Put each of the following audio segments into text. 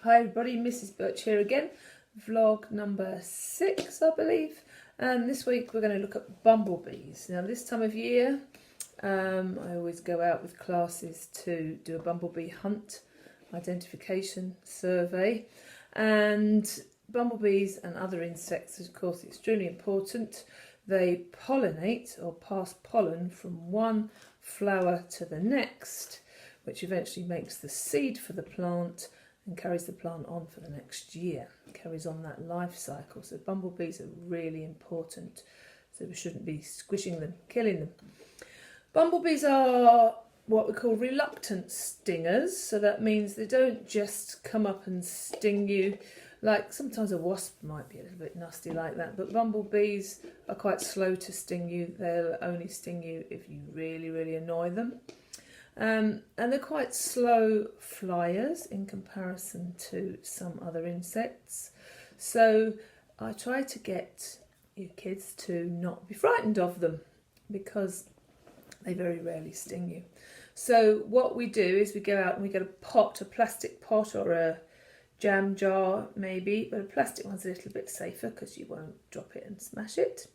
Hi everybody, Mrs. Birch here again, vlog number 6 I believe, and this week we're going to look at bumblebees. Now this time of year I always go out with classes to do a bumblebee hunt, identification survey, and bumblebees and other insects of course extremely important. They pollinate or pass pollen from one flower to the next, which eventually makes the seed for the plant and carries the plant on for the next year, carries on that life cycle. So bumblebees are really important, so we shouldn't be squishing them, killing them. Bumblebees are what we call reluctant stingers, so that means they don't just come up and sting you like sometimes a wasp might be a little bit nasty like that, but bumblebees are quite slow to sting you. They'll only sting you if you really annoy them. And they're quite slow flyers in comparison to some other insects. So I try to get your kids to not be frightened of them because they very rarely sting you. So what we do is we go out and we get a pot, a plastic pot or a jam jar maybe, but a plastic one's a little bit safer because you won't drop it and smash it.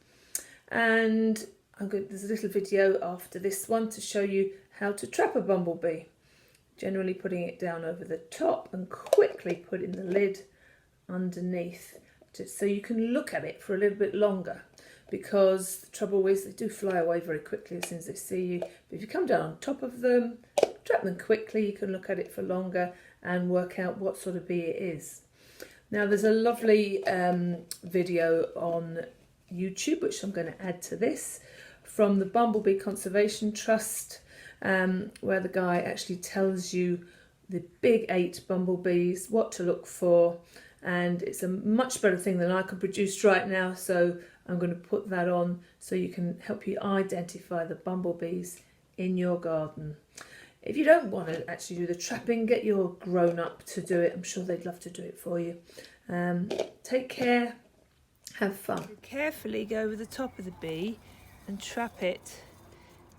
And there's a little video after this one to show you how to trap a bumblebee. Generally putting it down over the top and quickly putting the lid underneath so you can look at it for a little bit longer, because the trouble is they do fly away very quickly as soon as they see you. But if you come down on top of them, trap them quickly, you can look at it for longer and work out what sort of bee it is. Now there's a lovely video on YouTube which I'm going to add to this from the Bumblebee Conservation Trust, where the guy actually tells you the big 8 bumblebees, what to look for, and it's a much better thing than I can produce right now, so I'm going to put that on so you can help you identify the bumblebees in your garden. If you don't want to actually do the trapping, get your grown-up to do it. I'm sure they'd love to do it for you. Take care, have fun. Carefully go over the top of the bee and trap it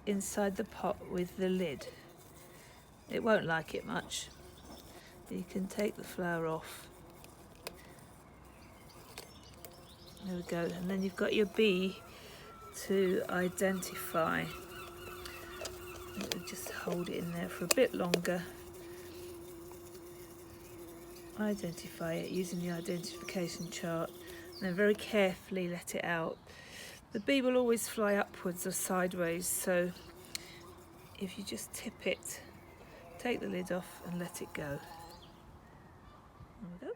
inside the pot with the lid. It won't like it much. You can take the flower off. There we go, and then you've got your bee to identify. Just hold it in there for a bit longer. Identify it using the identification chart, and then very carefully let it out. The bee will always fly upwards or sideways, so if you just tip it, take the lid off and let it go. There we go.